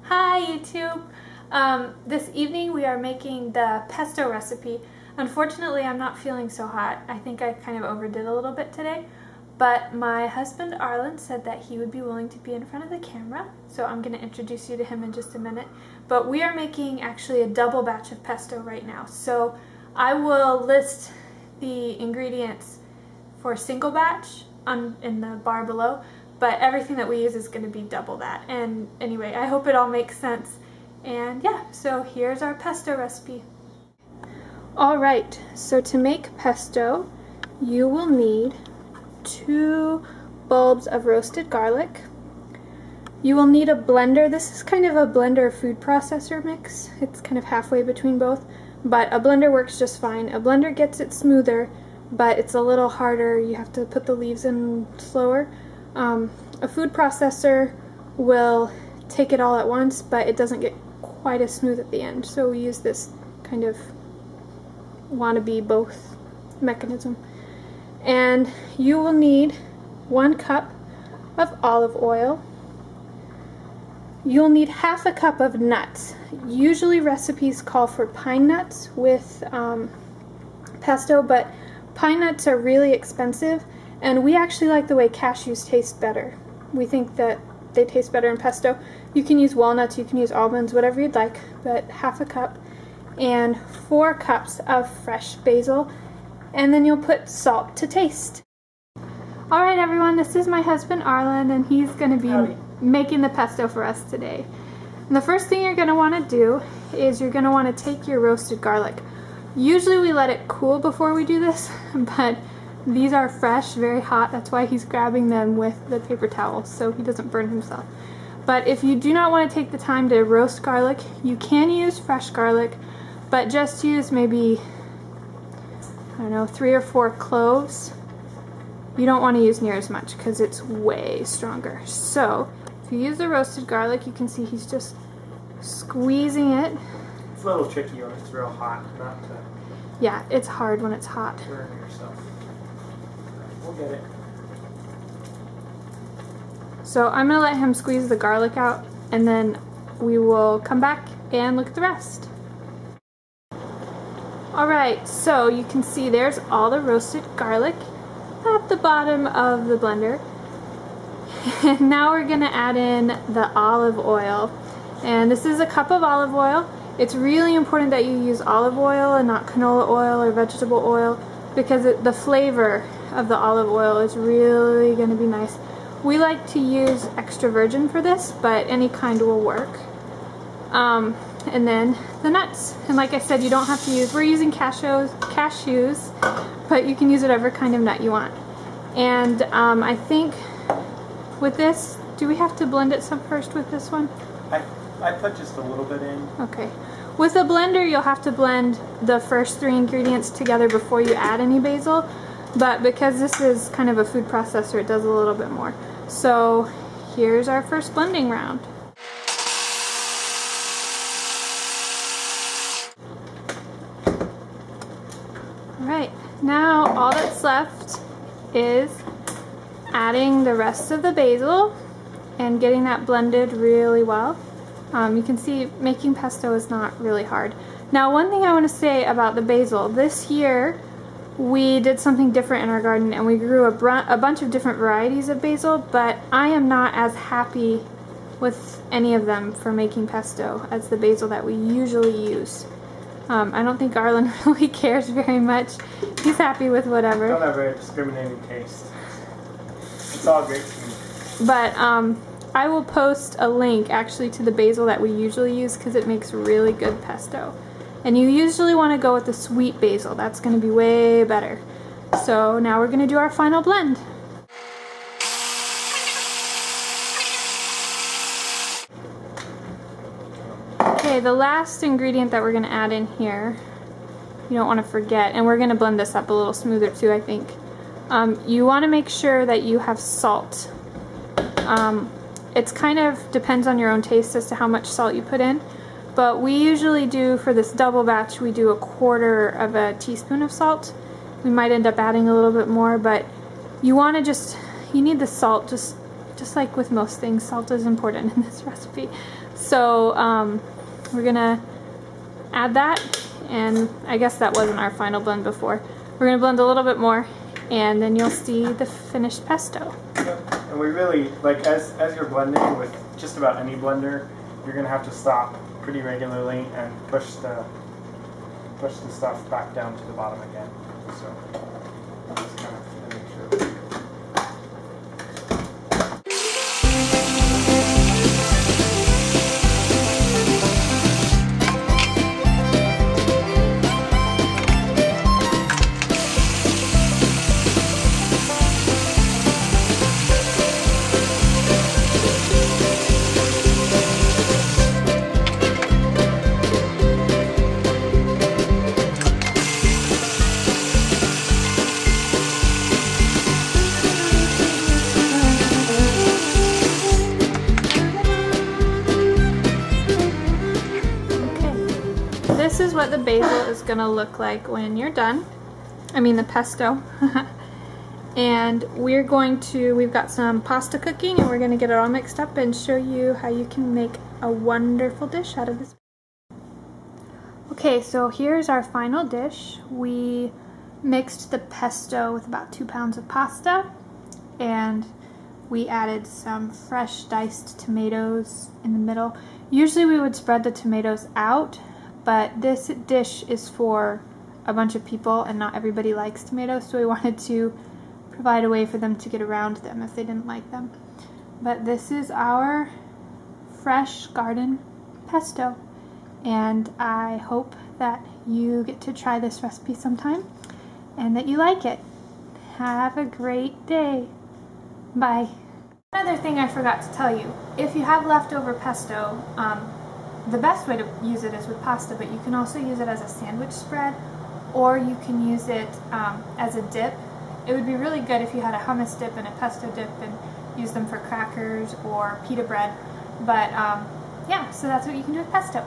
Hi YouTube! This evening we are making the pesto recipe. Unfortunately, I'm not feeling so hot. I think I kind of overdid a little bit today, but my husband Arlen said that he would be willing to be in front of the camera, so I'm going to introduce you to him in just a minute. But we are making actually a double batch of pesto right now, so I will list the ingredients for a single batch in the bar below, but everything that we use is going to be double that. And anyway, I hope it all makes sense. And yeah, so here's our pesto recipe. Alright, so to make pesto, you will need 2 bulbs of roasted garlic. You will need a blender. This is kind of a blender food processor mix. It's kind of halfway between both, but a blender works just fine. A blender gets it smoother, but it's a little harder. You have to put the leaves in slower. A food processor will take it all at once, but it doesn't get quite as smooth at the end. So we use this kind of wannabe both mechanism. And you will need 1 cup of olive oil. You'll need half a cup of nuts. Usually recipes call for pine nuts with pesto, but pine nuts are really expensive, and we actually like the way cashews taste better. We think that they taste better in pesto. You can use walnuts, you can use almonds, whatever you'd like, but half a cup. And 4 cups of fresh basil, and then you'll put salt to taste. Alright everyone, this is my husband Arlen, and he's going to be making the pesto for us today. And the first thing you're going to want to do is you're going to want to take your roasted garlic. Usually we let it cool before we do this, but these are fresh, very hot. That's why he's grabbing them with the paper towel so he doesn't burn himself. But if you do not want to take the time to roast garlic, you can use fresh garlic, but just use maybe, I don't know, 3 or 4 cloves. You don't want to use near as much because it's way stronger. So if you use the roasted garlic, you can see he's just squeezing it. It's a little tricky when it's real hot, not to... Yeah, it's hard when it's hot. Burn yourself. We'll get it. So I'm going to let him squeeze the garlic out, and then we will come back and look at the rest. Alright, so you can see there's all the roasted garlic at the bottom of the blender. And now we're going to add in the olive oil. And this is a cup of olive oil. It's really important that you use olive oil and not canola oil or vegetable oil, because the flavor of the olive oil is really going to be nice. We like to use extra virgin for this, but any kind will work. And then the nuts. And like I said, you don't have to use, we're using cashews, but you can use whatever kind of nut you want. And I think with this, do we have to blend it some first with this one? I put just a little bit in. Okay. With a blender, you'll have to blend the first 3 ingredients together before you add any basil, but because this is kind of a food processor, it does a little bit more. So here's our first blending round. Alright, now all that's left is adding the rest of the basil and getting that blended really well. You can see making pesto is not really hard. Now, one thing I want to say about the basil, this year we did something different in our garden and we grew a bunch of different varieties of basil, but I am not as happy with any of them for making pesto as the basil that we usually use. I don't think Arlen really cares very much. He's happy with whatever. I don't have a discriminating taste. It's all great to me. But I will post a link actually to the basil that we usually use because it makes really good pesto. And you usually want to go with the sweet basil. That's going to be way better. So now we're going to do our final blend. Okay, the last ingredient that we're going to add in here, you don't want to forget, and we're going to blend this up a little smoother too, I think. You want to make sure that you have salt. It's kind of depends on your own taste as to how much salt you put in, but we usually do, for this double batch, we do 1/4 of a teaspoon of salt. We might end up adding a little bit more, but you want to you need the salt just like with most things, salt is important in this recipe. So we're gonna add that, and I guess that wasn't our final blend before. We're gonna blend a little bit more, and then you'll see the finished pesto. And we really, like, as you're blending with just about any blender, you're gonna have to stop pretty regularly and push the stuff back down to the bottom again. So just kind of make sure. This is what the basil is going to look like when you're done. I mean the pesto. And we've got some pasta cooking, and we're going to get it all mixed up and show you how you can make a wonderful dish out of this. Okay, so here's our final dish. We mixed the pesto with about 2 pounds of pasta, and we added some fresh diced tomatoes in the middle. Usually we would spread the tomatoes out, but this dish is for a bunch of people and not everybody likes tomatoes, so we wanted to provide a way for them to get around them if they didn't like them. But this is our fresh garden pesto, and I hope that you get to try this recipe sometime and that you like it. Have a great day. Bye. Another thing I forgot to tell you, if you have leftover pesto, the best way to use it is with pasta, but you can also use it as a sandwich spread, or you can use it as a dip. It would be really good if you had a hummus dip and a pesto dip and use them for crackers or pita bread. But yeah, so that's what you can do with pesto.